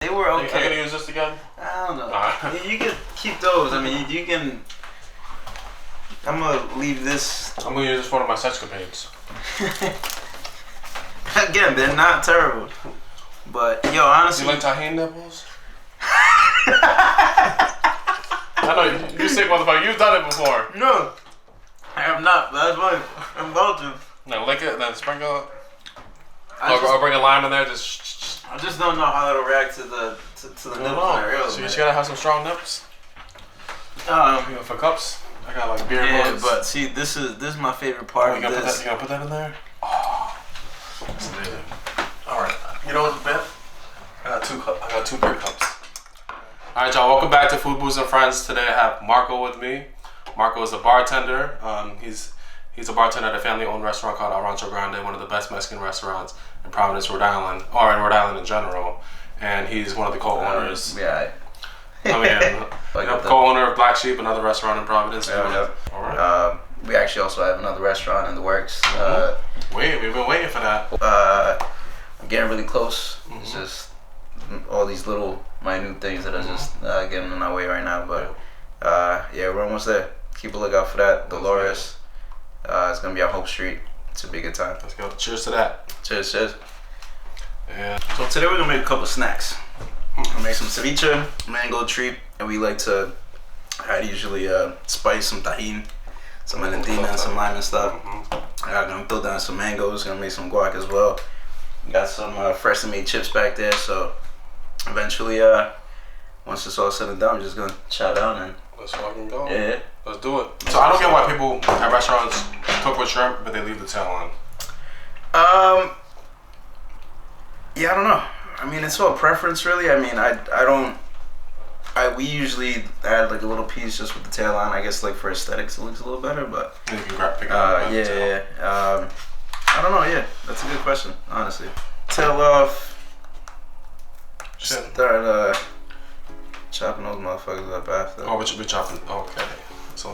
They were okay. Are you gonna use this again? I don't know. You can keep those. I mean, you can. I'm gonna leave this. I'm gonna use this for one of my sexcapades. Again, they're not terrible. But yo, honestly, you like tahini nipples? I know you sick motherfucker. You've done it before. No, I have not. That's why I'm about to. No, lick it and then sprinkle it. Or bring a lime in there. I just don't know how it'll react to the nipples. So you just gotta have some strong nips. For cups, I got like beer mugs. But see, this is my favorite part of this. You gonna put that in there? Oh, that's amazing. All right. You know what's best? I got two beer cups. All right, y'all. Welcome back to Food Booze and Friends. Today I have Marco with me. Marco is a bartender. He's a bartender at a family-owned restaurant called Rancho Grande, one of the best Mexican restaurants in Providence, Rhode Island, or in Rhode Island in general. And he's one of the co-owners. Co-owner of Black Sheep, another restaurant in Providence. All right. We actually also have another restaurant in the works. We've been waiting for that. I'm getting really close. It's just all these little minute things that are just getting in our way right now. But yeah, we're almost there. Keep a lookout for that. Dolores. It's gonna be on Hope Street. It's a be a good time. Let's go. Cheers to that. Cheers, cheers. Yeah. So today we're gonna make a couple snacks. We're gonna make some ceviche, mango treat, and we like to usually spice some tahini, some valentina, some lime and stuff. I'm gonna throw down some mangoes. Gonna make some guac as well. Got some freshly made chips back there. So eventually, once it's all said and done, I'm just gonna chow down and let's fucking go. Yeah. Let's do it. So I don't get why people at restaurants cook with shrimp, but they leave the tail on. Yeah, I don't know. I mean, it's all preference, really. I mean, we usually add like a little piece just with the tail on. I guess like for aesthetics, it looks a little better, but and you can pick it up. Yeah. I don't know. Yeah, that's a good question, honestly. Tail off. Start chopping those motherfuckers up after. Oh, but you'll be chopping. Okay. It's a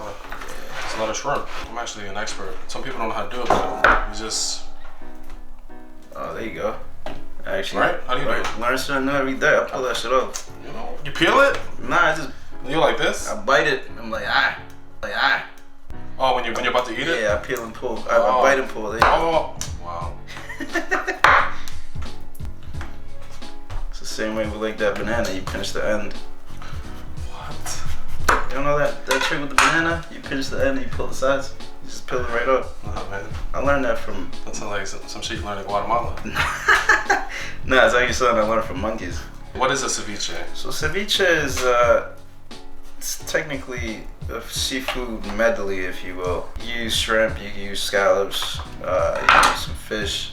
lot of shrimp. I'm actually an expert. Some people don't know how to do it, but you just. Oh, there you go. Actually, right? How do you do it? Learn something new every day. I pull that shit off. You know, you peel it? Nah, I just. You like this? I bite it. I'm like ah. Oh, when you're about to eat it? Yeah, I peel and pull. I bite and pull. There you go. Wow. It's the same way with like that banana. You pinch the end. What? You don't know that trick with the banana? You pinch the end and you pull the sides. You just peel it right off. Nah, man. I learned that from. That sounds like some shit you learned in Guatemala. Nah, it's actually something I learned from monkeys. What is a ceviche? So ceviche is it's technically a seafood medley, if you will. You use shrimp, you can use scallops, you can use some fish.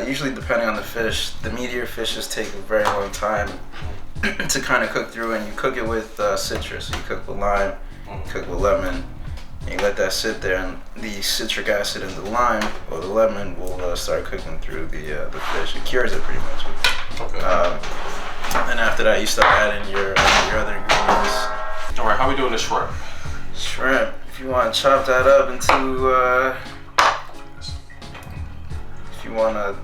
Usually, depending on the fish, the meatier fishes take a very long time to kind of cook through, and you cook it with citrus. So you cook with lime, you cook with lemon, and you let that sit there, and the citric acid in the lime or the lemon will start cooking through the fish. It cures it pretty much. Okay. And after that, you start adding your other ingredients. All right, how we doing this shrimp? Shrimp. If you want to chop that up into, if you want to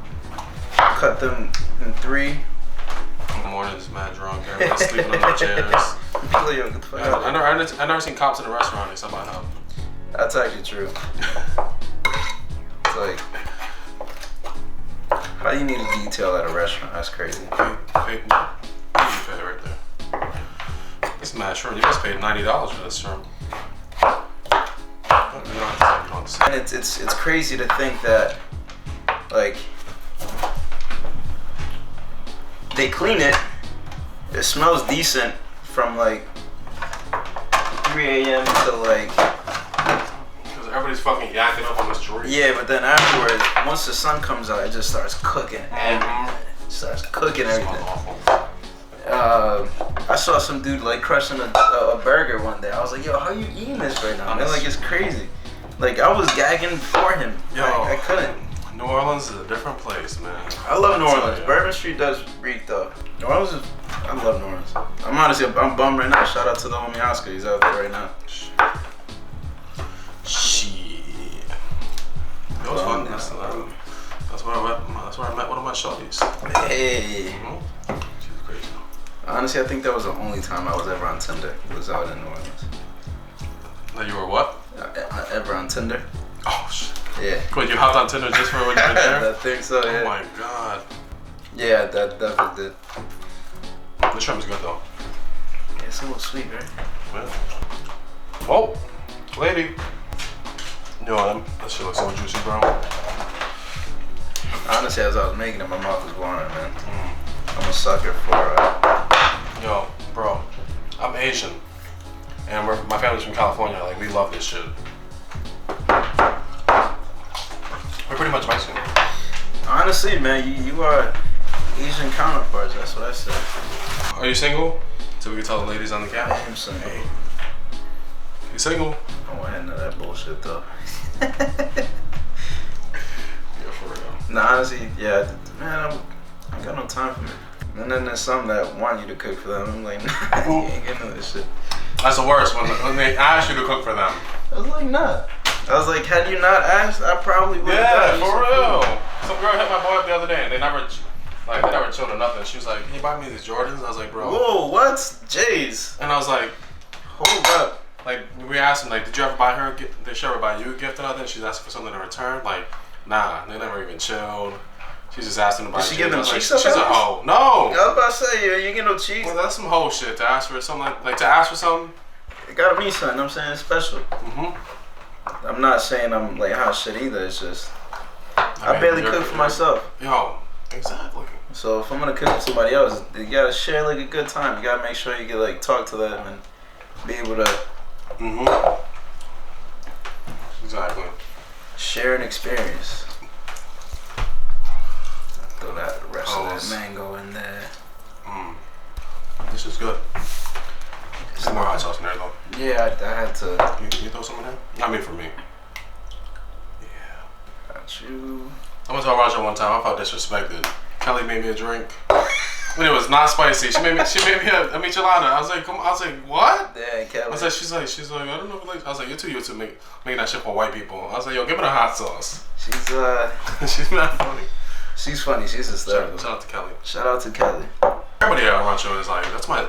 cut them in 3. In the morning, it's mad drunk. Everybody's sleeping on their chairs. I never seen cops in a restaurant except my house. That's actually true. It's like, how do you need a detail at a restaurant? That's crazy. Pay right there. This is mad shrimp. You just paid $90 for this shrimp. And it's crazy to think that, like, they clean it. It smells decent from like 3 a.m. to like. Because everybody's fucking yakking up on the street. Yeah, but then afterwards, once the sun comes out, it just starts cooking everything. It starts cooking everything. I saw some dude like crushing a burger one day. I was like, yo, how you eating this right now? Man, like, it's crazy. Like, I was gagging for him. Yo, I couldn't. New Orleans is a different place, man. I love New Orleans. Bourbon Street does reek though. New Orleans is, I love New Orleans. I'm bummed right now. Shout out to the homie Oscar. He's out there right now. Shit. It was fun. That's where I met one of my shorties. Hey. She was crazy. Honestly, I think that was the only time I was ever on Tinder. Was out in New Orleans. No, you were what? Ever on Tinder? Oh shit. Yeah. Wait, you hopped on Tinder just for when you were there? I think so. Yeah. Oh my god. Yeah, that definitely did. The shrimp is good though. Yeah, it's a little sweet, right? Yeah. Oh, lady. Yo, that shit looks so juicy, bro. Honestly, as I was making it, my mouth was watering, man. I'm a sucker for. Yo, bro, I'm Asian, and my family's from California. Like, we love this shit. We're pretty much Mexican. Honestly, man, you are Asian counterparts. That's what I said. Are you single? So we can tell the ladies on the I couch. am single. Hey. You single? I won't into that bullshit though. Yeah, for real. Nah, honestly, yeah, man, I got no time for it. And then there's some that want you to cook for them. I'm like, nah, you ain't getting into this shit. That's the worst when they ask you to cook for them. I was like, nah. I was like, had you not asked, I probably would. Yeah, for real. Some girl hit my boy up the other day, and they never chilled or nothing. She was like, "Can you buy me these Jordans?" I was like, "Bro." Whoa, what? J's. And I was like, Hold up. like, we asked him, like, did you ever buy her a gift? Did she ever buy you a gift or nothing? She's asking for something in return. Like, nah, they never even chilled. She's just asking to buy. Did she give them like, cheeks? she's a hoe. No. I was about to say, you get no cheeks. Well, that's some hoe shit to ask for something like to ask for something. It gotta be something. I'm saying it's special. Mhm. I'm not saying I'm like hot shit either. It's just I mean, barely cook for myself. Yo, exactly. So if I'm gonna cook for somebody else, you gotta share like a good time. You gotta make sure you can like talk to them and be able to Exactly. share an experience. Throw that rest of that mango in there. This is good. Some more hot sauce in there though. Yeah, I had to. You throw some in there? Not me for me. Yeah. Got you. I went to Rancho one time. I felt disrespected. Kelly made me a drink. And it was not spicy. She made me a michelada. I was like, come on. I was like, what? Damn, Kelly. I was like, she's like, I don't know. Like, I was like, you're too used to making that shit for white people. I was like, yo, give me the hot sauce. She's She's not funny. She's funny. She's hysterical. Shout out to Kelly. Shout out to Kelly. Everybody at Rancho is like, that's my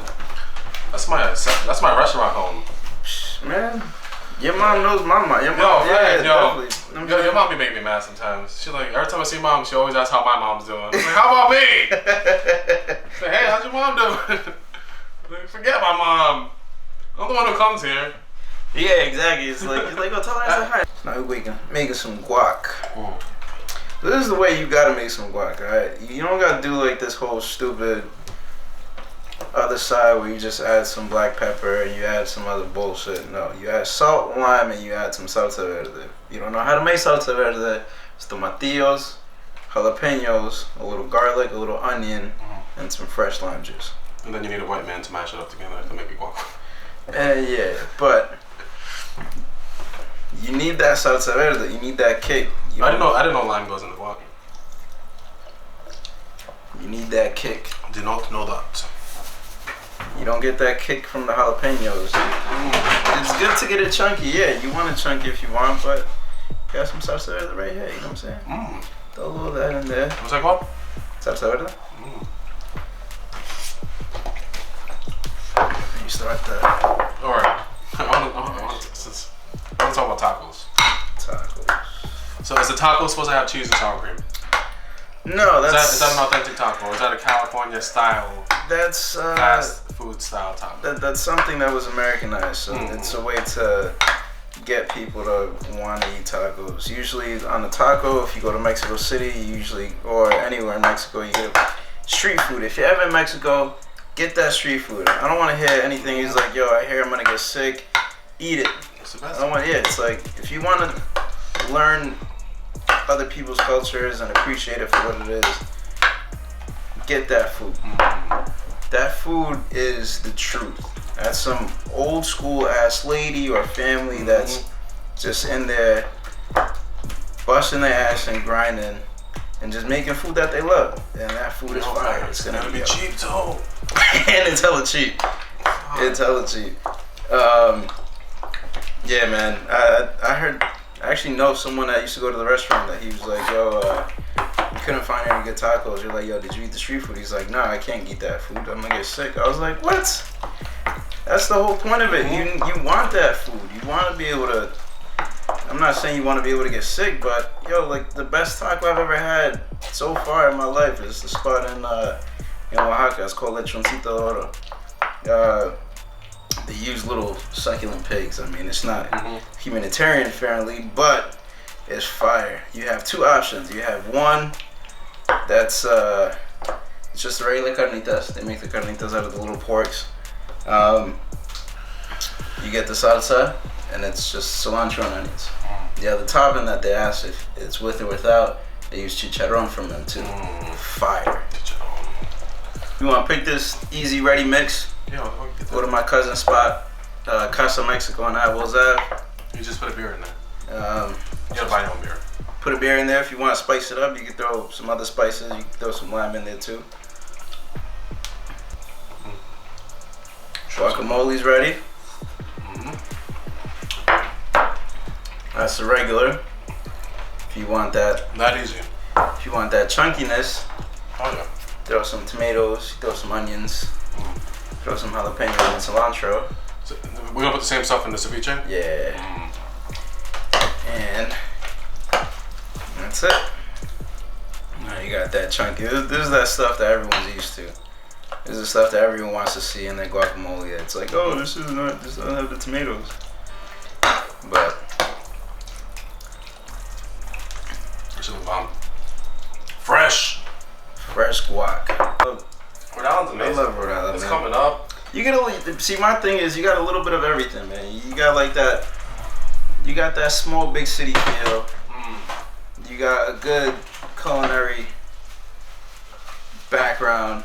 restaurant home. Man, your mom knows my mom. Your mom, Your mom be making me mad sometimes. She like every time I see mom, she always asks how my mom's doing. I'm like, how about me? Say, hey, how's your mom doing? Like, forget my mom. I'm the one who comes here. Yeah, exactly. It's like oh, tell her I said hi. Now we're making some guac. This is the way you gotta make some guac, alright? You don't gotta do like this whole stupid other side where you just add some black pepper and you add some other bullshit. No, you add salt, lime, and you add some salsa verde. You don't know how to make salsa verde. It's tomatillos, jalapenos, a little garlic, a little onion, and some fresh lime juice. And then you need a white man to mash it up together to make it guac. Yeah, but you need that salsa verde. You need that kick. I didn't know lime goes in the guac. You need that kick. Did not know that. You don't get that kick from the jalapenos. It's good to get it chunky. Yeah, you want it chunky if you want, but you got some salsa verde right here. You know what I'm saying? Throw a little of that in there. What's that called? Salsa verde. You start that. All right. I want to talk about tacos. Tacos. So is the taco supposed to have cheese and sour cream? No, Is that an authentic taco? Or is that a California style? That's fast food style taco. That's something that was Americanized. So it's a way to get people to want to eat tacos. Usually on a taco, if you go to Mexico City, or anywhere in Mexico, you get street food. If you're ever in Mexico, get that street food. I don't want to hear anything. He's like, yo, I hear I'm gonna get sick. Eat it. It's the best. It's like if you want to learn other people's cultures and appreciate it for what it is, get that food. That food is the truth. That's some old school ass lady or family that's just in there busting their ass and grinding and just making food that they love. And that food is fire. It's gonna be cheap too. And it's hella cheap. It's hella cheap. Yeah, man. I actually know someone that used to go to the restaurant that he was like, yo, couldn't find any good tacos. You're like, yo, did you eat the street food? He's like, nah, I can't eat that food. I'm gonna get sick. I was like, what? That's the whole point of it. You want that food. You want to be able to. I'm not saying you want to be able to get sick, but yo, like the best taco I've ever had so far in my life is the spot in Oaxaca. It's called Lechoncito Oro. They use little succulent pigs. I mean, it's not humanitarian friendly, but it's fire. You have two options. You have one that's it's just regular carnitas. They make the carnitas out of the little porks. You get the salsa, and it's just cilantro and onions. Yeah, the topping that they ask if it's with or without, they use chicharron from them too. Fire. You want to pick this easy ready mix? Yeah, go to my cousin's spot, Casa Mexico on Adwell's Ave. You just put a beer in there. You gotta buy your own beer. Put a beer in there. If you want to spice it up, you can throw some other spices. You can throw some lime in there too. Guacamole's ready. That's the regular. If you want that. Not easy. If you want that chunkiness, oh yeah. Throw some tomatoes, throw some onions, throw some jalapenos and cilantro. So we're gonna put the same stuff in the ceviche? Yeah. And that's it. Now you got that chunky. This is that stuff that everyone's used to. This is the stuff that everyone wants to see in their guacamole. It's like, oh, this doesn't have the tomatoes. But this is a bomb. Fresh guac. Rhode Island's amazing. I love Rhode Island. It's coming up. You get see. My thing is, you got a little bit of everything, man. You got like that. You got that small big city feel. You got a good culinary background.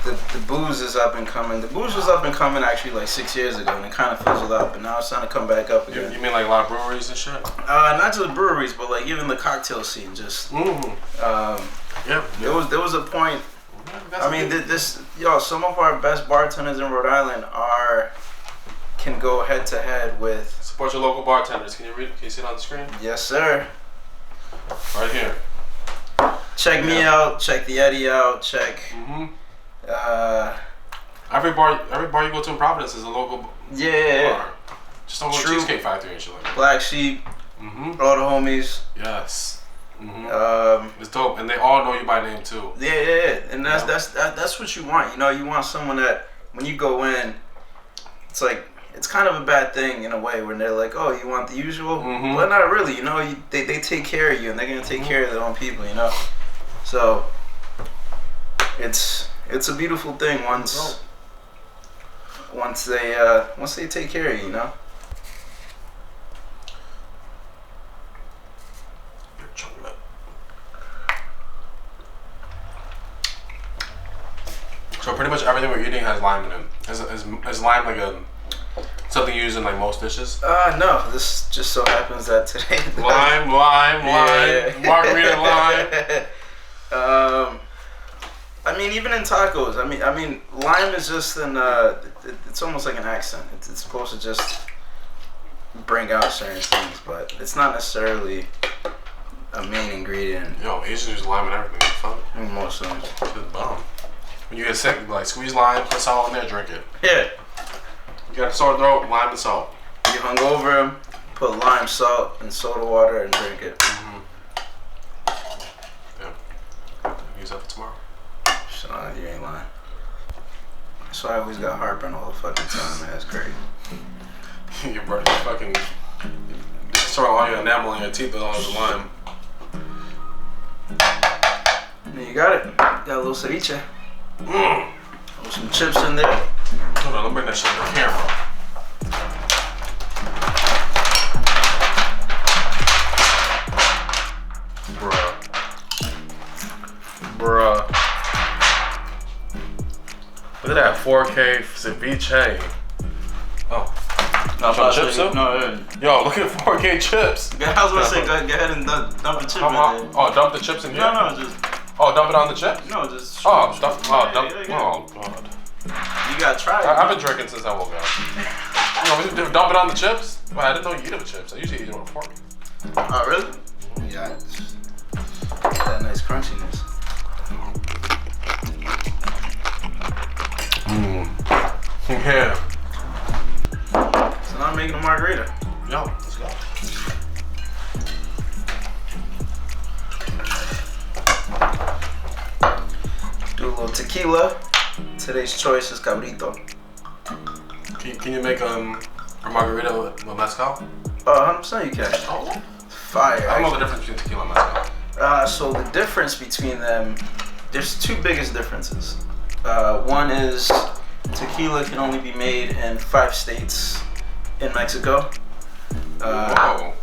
The booze is up and coming. The booze was up and coming actually like 6 years ago, and it kind of fizzled out. But now it's starting to come back up again. You mean like a lot of breweries and shit? Not just breweries, but like even the cocktail scene. Just yeah. There was a point. I mean, some of our best bartenders in Rhode Island can go head to head with. Support your local bartenders. Can you read? Can you see it on the screen? Yes, sir. Right here. Check me out. Check the Eddie out. Check. Every bar you go to in Providence is a local bar. Just don't go to Cheesecake Factory and shit like that. Black Sheep. All the homies. Yes. It's dope, and they all know you by name too. Yeah, and that's what you want. You know, you want someone that when you go in, it's like it's kind of a bad thing in a way when they're like, oh, you want the usual, but not really. You know, they take care of you, and they're gonna take care of their own people. You know, so it's a beautiful thing once they take care of you. You know. So pretty much everything we're eating has lime in it. Is lime like something used in like most dishes? No. This just so happens that today. Lime, margarita lime. I mean, even in tacos. I mean, lime is just it's almost like an accent. It's supposed to just bring out certain things, but it's not necessarily a main ingredient. Yo, Asians use lime and everything. It's fun. Most of them. It's bomb. When you get sick, like squeeze lime, put salt in there, drink it. Yeah. You got a sore throat, lime and salt. You hungover, put lime, salt, and soda water and drink it. Yeah. Use that for tomorrow. So you ain't lying. So I always got heartburn all the fucking time, man. That's crazy. Your brother fucking sort of all your enamel in your teeth with all the lime. And you got it. Got a little ceviche. With some chips in there. Hold on, let me bring that shit to the camera. Bruh. Look at that 4K ceviche. Oh. No, chips up? No, Yo, look at 4K chips. I was gonna say, go ahead and dump the chip in there. Oh, dump the chips in here? No, just. Oh, dump it on the chip? No, just. Oh, dump. Oh, God. You gotta try it. I've been drinking since I woke up. You know, dump it on the chips? Well, I didn't know you eat it with chips. I usually eat it with a fork. Oh, really? Yeah. that nice crunchiness. Yeah. So now I'm making a margarita. Yo, let's go. Do a little tequila. Today's choice is cabrito. Can you make a margarita with mezcal? 100% you can. Oh. Fire. I don't know the difference between tequila and mezcal. So the difference between them, there's two biggest differences. One is tequila can only be made in 5 states in Mexico. Whoa.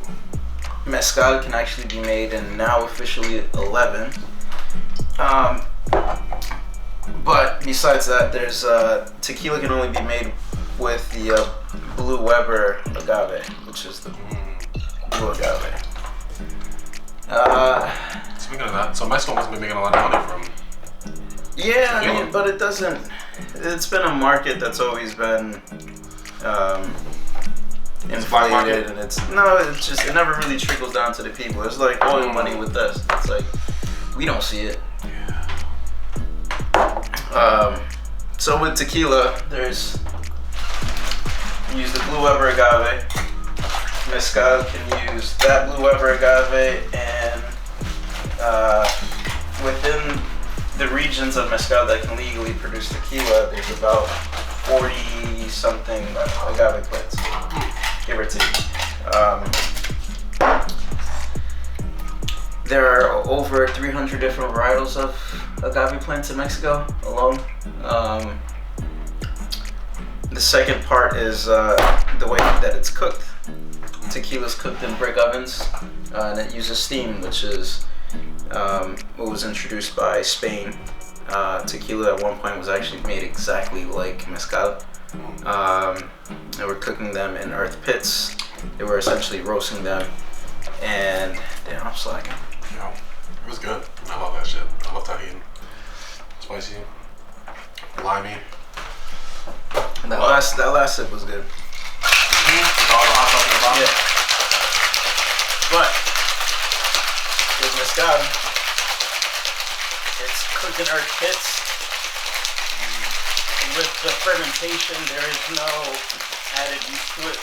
Mezcal can actually be made in now officially 11. But besides that, there's tequila can only be made with the Blue Weber agave, which is the blue agave. Speaking of that, so Mexico must be making a lot of money from. Yeah, I mean, but it doesn't. It's been a market that's always been inflated, and it's just it never really trickles down to the people. It's like oil money with us. It's like we don't see it. So with tequila, there's you use the Blue Weber agave. Mezcal can use that Blue Weber agave, and within the regions of mezcal that can legally produce tequila, there's about 40 something agave plants, give or take. There are over 300 different varietals of agave plants in Mexico alone. The second part is the way that it's cooked. Tequila's cooked in brick ovens, and it uses steam, which is what was introduced by Spain. Tequila at one point was actually made exactly like mezcal. They were cooking them in earth pits. They were essentially roasting them, and damn, I'm slacking. Yeah, it was good. I love that shit. I love Tajin. Spicy, limey. That last sip was good. All the hot sauce in the bottom. Yeah. But with mezcal, it's cooked in earth pits. With the fermentation, there is no added yeast to it.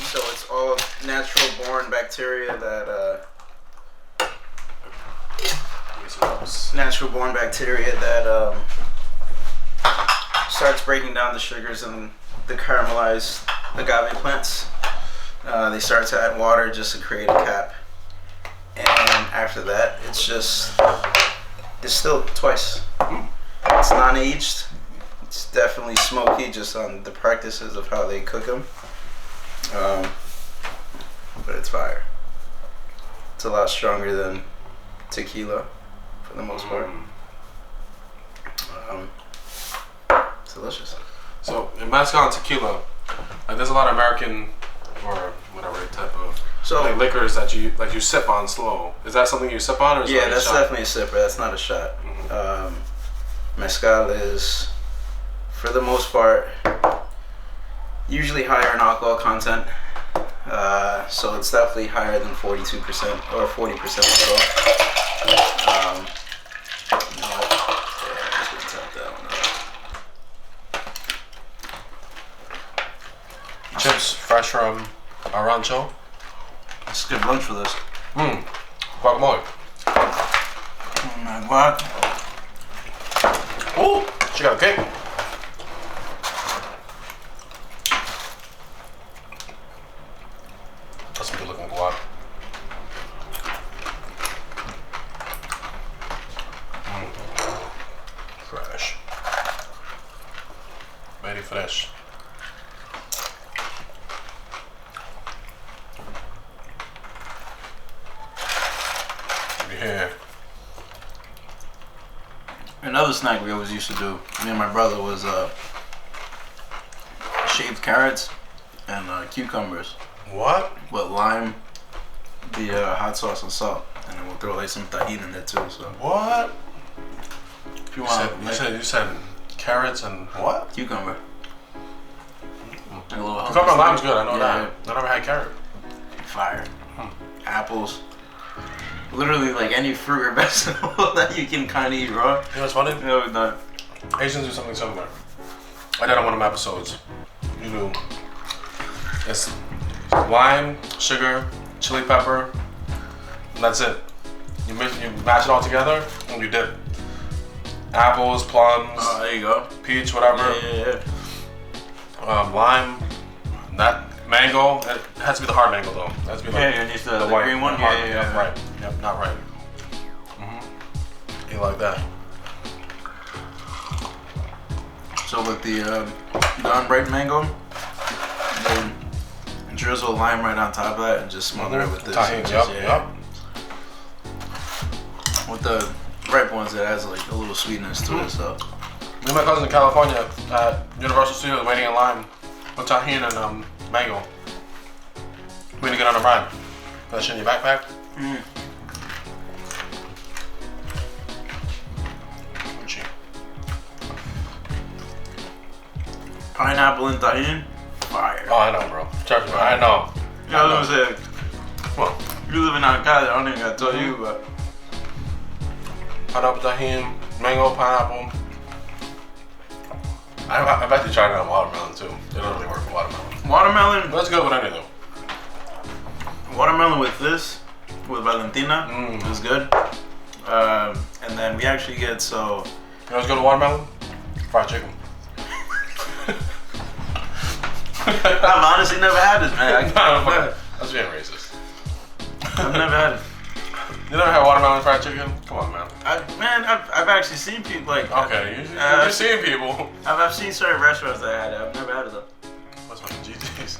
So it's all natural born bacteria that starts breaking down the sugars in the caramelized agave plants. They start to add water just to create a cap, and after that, it's distilled twice. It's non-aged. It's definitely smoky, just on the practices of how they cook them. But it's fire. It's a lot stronger than tequila, for the most part. It's delicious. So in mezcal and tequila, like there's a lot of American or whatever type of like liquors that you sip on slow. Is that something you sip on, or is yeah, that's definitely a sipper. That's not a shot. Mezcal is, for the most part, usually higher in alcohol content. So it's definitely higher than 42% or 40% alcohol. Chips fresh from Rancho. It's good lunch for this. Guacamole. Guac. Ooh, she got a cake. That's some good looking guac. Fresh. Very fresh. Yeah. Another snack we always used to do, me and my brother, was shaved carrots and cucumbers. What? With lime, the hot sauce and salt, and then we'll throw like some tahini in there too. So What? if you You want, said carrots and what? cucumber. And a little Cucumber and lime's good. I know Yeah. that. I never had carrot. Fire. Apples. literally like any fruit or vegetable that you can kind of eat raw. You know what's funny? No, it's not. Asians do something similar. I did on one of my episodes. You do. It's lime, sugar, chili pepper, and that's it. You mash it all together and you dip. Apples, plums. Oh, there you go. Peach, whatever. Yeah. Lime, that mango. It has to be the hard mango though. It has to be like the white green one. Yeah. Right. Yep, not right. You like that? So with the unripe mango, then drizzle lime right on top of that and just smother it with this. Tahini, yep. With the ripe ones, it has like a little sweetness to it. So me and my cousin in California at Universal Studios waiting in line with tahini and mango. We're gonna get on a ride. Put that shit in your backpack. Pineapple and tahini, fire. Oh, I know, bro. Trust me, I know. Yeah, I was gonna say, well, you live in Cali, I don't even gotta tell you, but pineapple tahini, mango, pineapple. I've actually tried it on watermelon too. It doesn't really work with watermelon. Watermelon? That's good with anything. Watermelon with this, with Valentina, is good. And then we actually get, so... You know what's good with watermelon? Fried chicken. I've honestly never had it, man. That's being racist. I've never had it. You never had watermelon fried chicken? Come on, man. I've actually seen people like. Okay, you've seen people. I've seen certain restaurants that had it. I've never had it though. What's my GGs?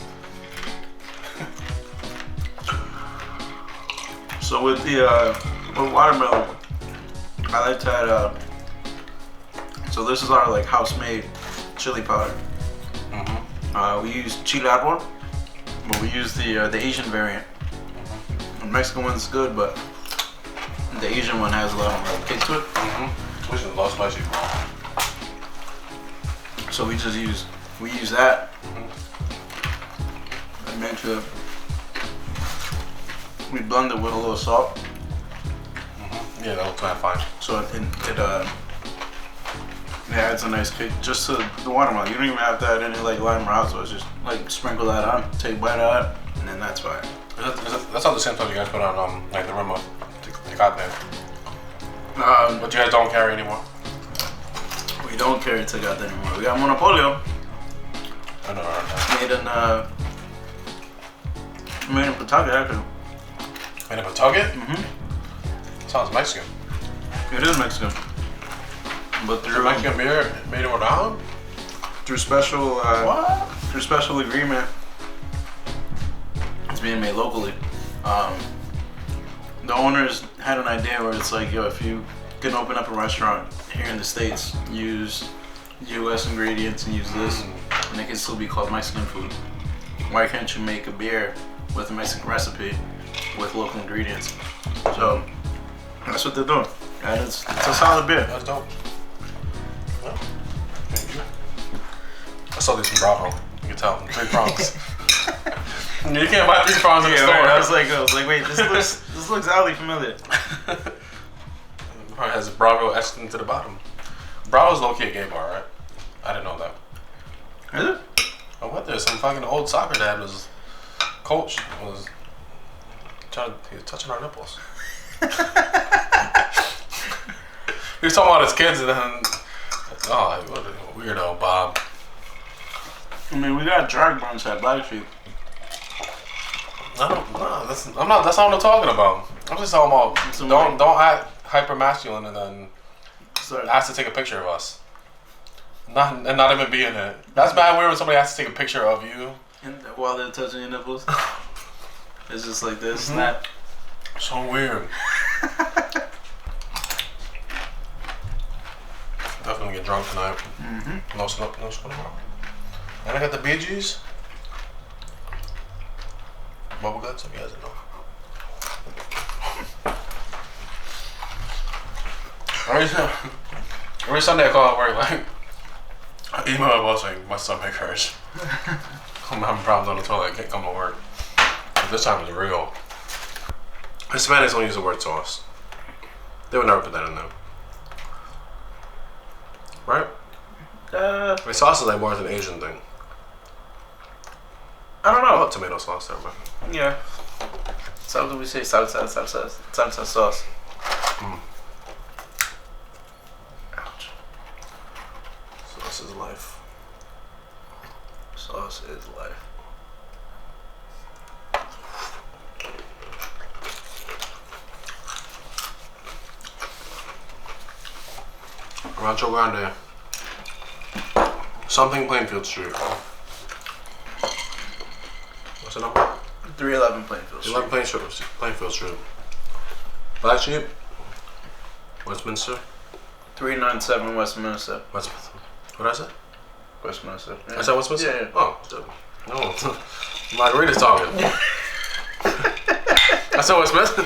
So with the with watermelon, I like to add. So this is our like house-made chili powder. We use chile árbol, but we use the Asian variant. The Mexican one's good, but the Asian one has a lot more kick to it. Which is a lot spicy. So we use that. And make sure we blend it with a little salt. Yeah, that looks fine. So it adds a nice kick just to the watermelon. You don't even have to add any like lime or hot sauce. Just like sprinkle that on, take a bite out, and then that's fine. That's not the same stuff you guys put on like the rim of Tecate. But you guys don't carry anymore. We don't carry Tecate anymore. We got Monopolio. I know. Made in Pawtucket actually. Made in Pawtucket? Sounds Mexican. It is Mexican. But through Mexican beer made in Rhode Island? Through special agreement, it's being made locally. The owners had an idea where it's like, yo, if you can open up a restaurant here in the States, use U.S. ingredients and use this, and it can still be called Mexican food. Why can't you make a beer with a Mexican recipe with local ingredients? So that's what they're doing, and it's a solid beer. That's dope. Well, thank you. I saw these from Bravo. You can tell, 3 prongs. You can't buy 3 prongs in the store. I was like, wait, this looks oddly familiar. Probably has Bravo etched into the bottom. Bravo's low-key a gay bar, right? I didn't know that. Is it? I went there. Some fucking old soccer dad coach was touching our nipples. He was talking about his kids and then, what a weirdo, Bob. I mean, we got drag brunch at Black Sheep. That's not what I'm talking about. I'm just talking about don't act hyper masculine and then ask to take a picture of us. Not even be in it. That's bad weird when somebody has to take a picture of you while they're touching your nipples. It's just like this, snap. So weird. Definitely get drunk tonight. No smoke tomorrow. And I got the Bee Gees. Bubble guts, if you guys don't know. Every Sunday I call at work, like, I email my boss saying my stomach hurts. I'm having problems on the toilet, I can't come to work. But this time it's real. Hispanics don't use the word sauce. They would never put that in there. Right? I mean, sauce is like more of an Asian thing. I don't I know. love tomato sauce there, man. Yeah. Sometimes we say salsa sauce. Ouch. Sauce is life. Sauce is life. Rancho Grande. Something Plainfield Street. What's the number? 311 Plainfield Street. 11 Plainfield Street. Black Sheep. Westminster. 397 Westminster. Westminster. What did I say? Westminster. Yeah. I said Westminster? Yeah. Oh, no. Margarita's talking. I said Westminster.